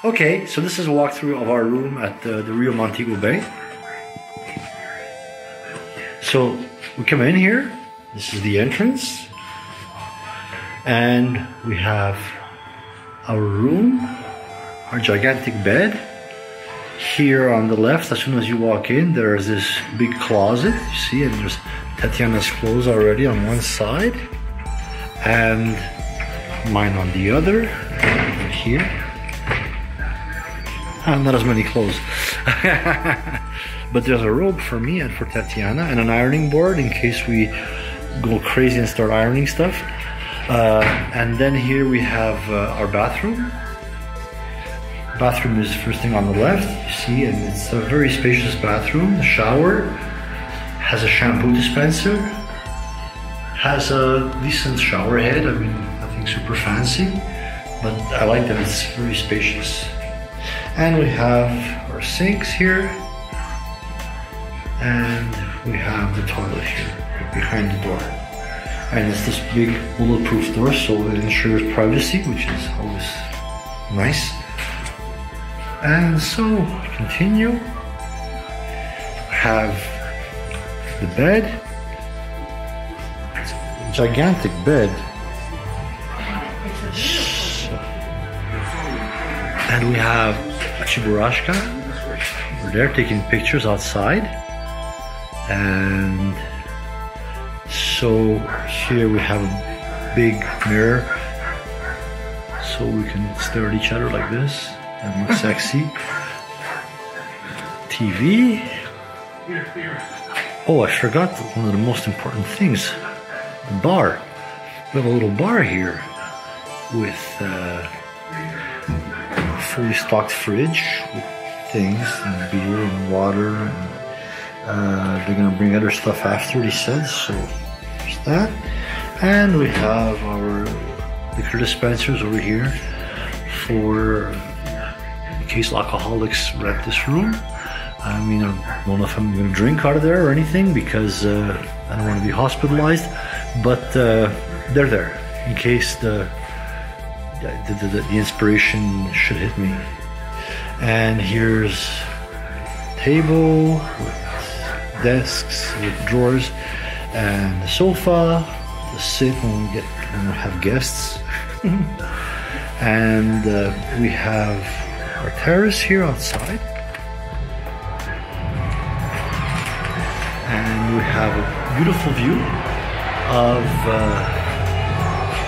Okay, so this is a walkthrough of our room at the Riu Montego Bay. So we come in here, this is the entrance, and we have our room, our gigantic bed. Here on the left, as soon as you walk in, there is this big closet, you see, and there's Tatiana's clothes already on one side, and mine on the other, here. Not as many clothes. But there's a robe for me and for Tatiana, and an ironing board in case we go crazy and start ironing stuff. And then here we have our bathroom. Bathroom is the first thing on the left, you see, and it's a very spacious bathroom. The shower has a shampoo dispenser, has a decent shower head. I mean, nothing super fancy, but I like that it's very spacious. And we have our sinks here, and we have the toilet here, right behind the door. And it's this big bulletproof door, so it ensures privacy, which is always nice. And so, continue. Have the bed. It's a gigantic bed. And we have a Chiburashka. We're there taking pictures outside. And so here we have a big mirror, so we can stare at each other like this and look sexy. TV. Oh, I forgot one of the most important things, the bar. We have a little bar here with a fully stocked fridge with things and beer and water, and they're gonna bring other stuff after, they said, so there's that. And we have our liquor dispensers over here for in case alcoholics rent this room. I mean, I don't know if I'm gonna drink out of there or anything because I don't want to be hospitalized, but they're there in case the inspiration should hit me. And here's a table with desks with drawers, and the sofa to sit when we have guests. And we have our terrace here outside, and we have a beautiful view of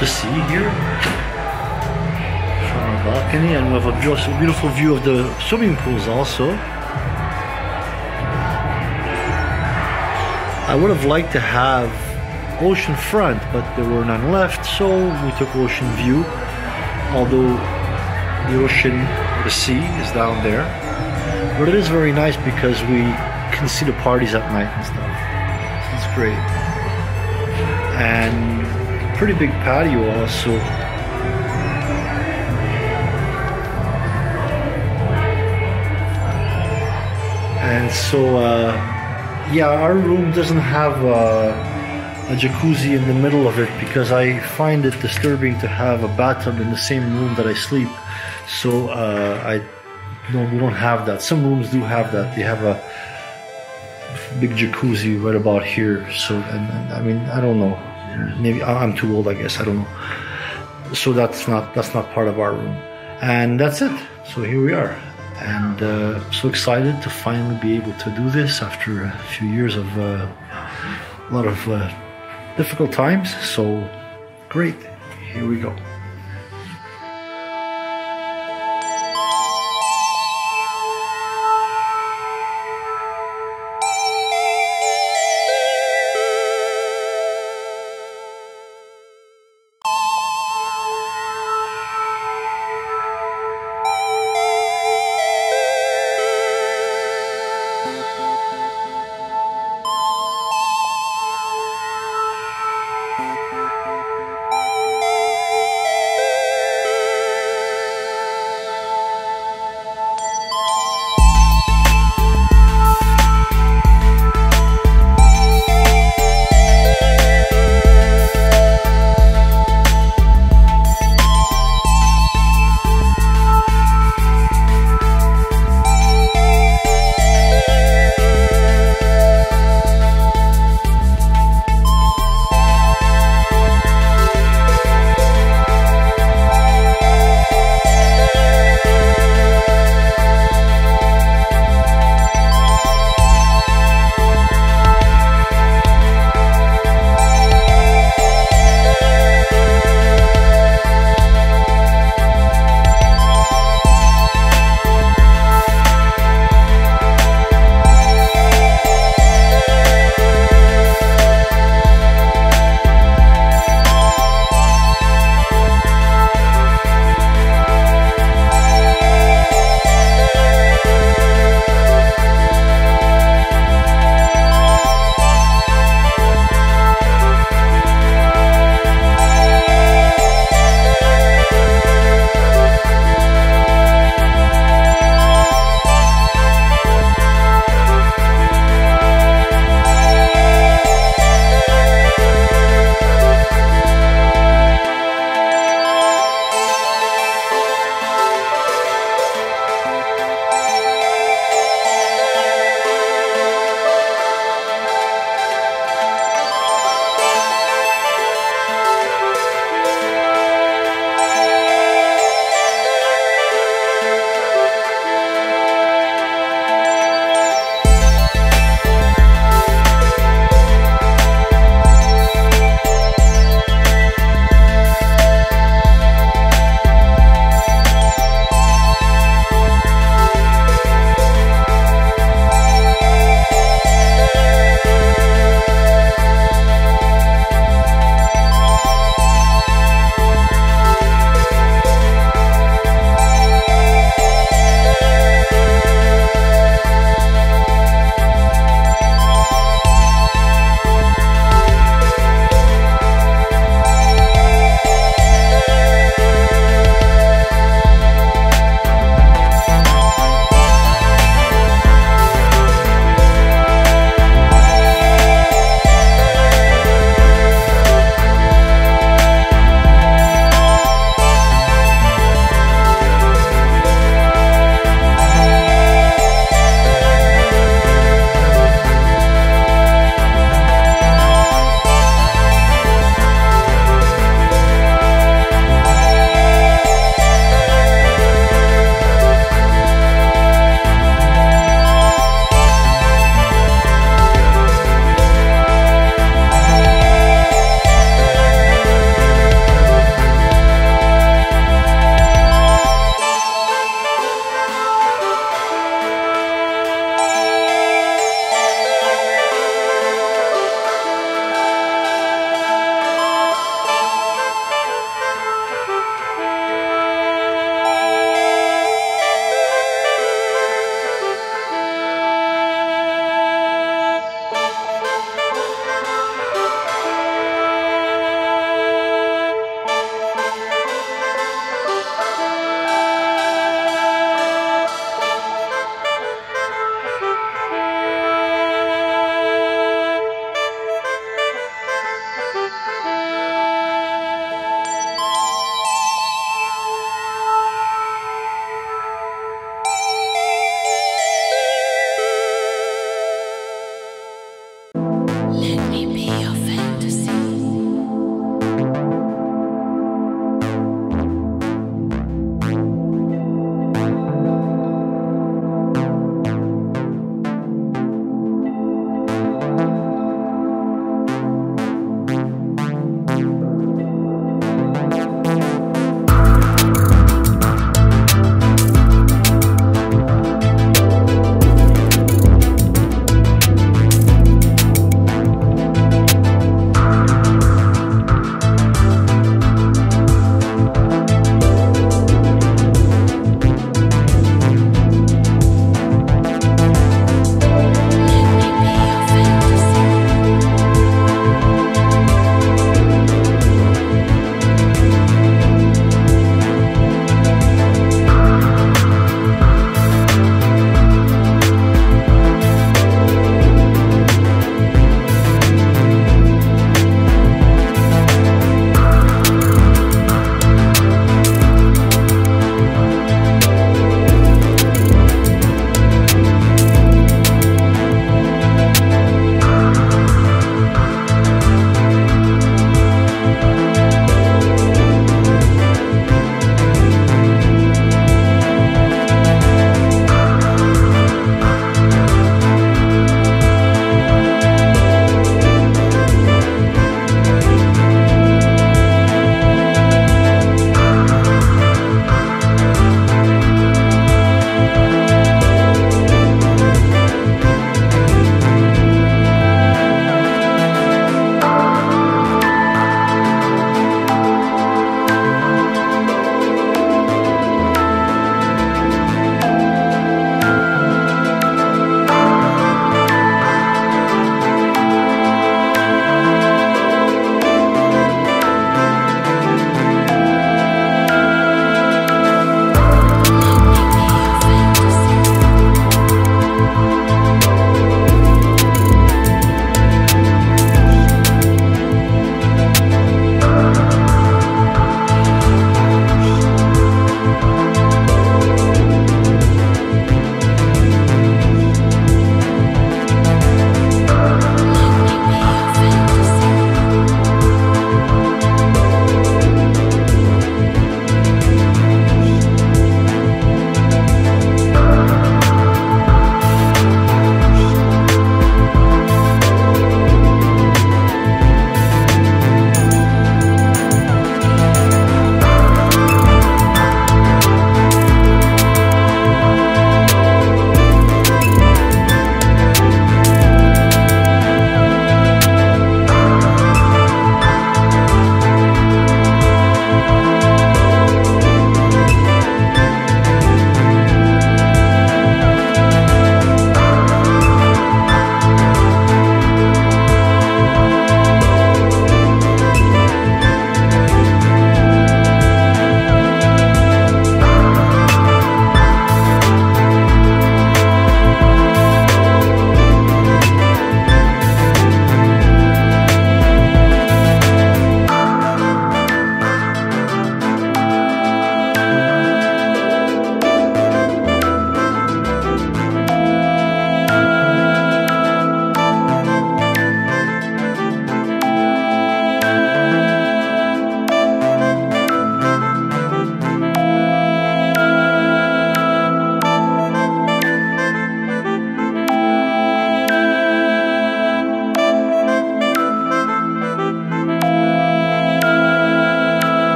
the sea here from our balcony, and we have a beautiful view of the swimming pools also. I would have liked to have ocean front, but there were none left, so we took ocean view, although the ocean, the sea is down there. But it is very nice because we can see the parties at night and stuff. It's great. And pretty big patio also. And so, yeah, our room doesn't have a jacuzzi in the middle of it because I find it disturbing to have a bathtub in the same room that I sleep. So we don't have that. Some rooms do have that. They have a big jacuzzi right about here. So, and I mean, I don't know. Maybe I'm too old, I guess. I don't know. So that's not part of our room. And that's it. So here we are. And so excited to finally be able to do this after a few years of a lot of difficult times. So great. Here we go.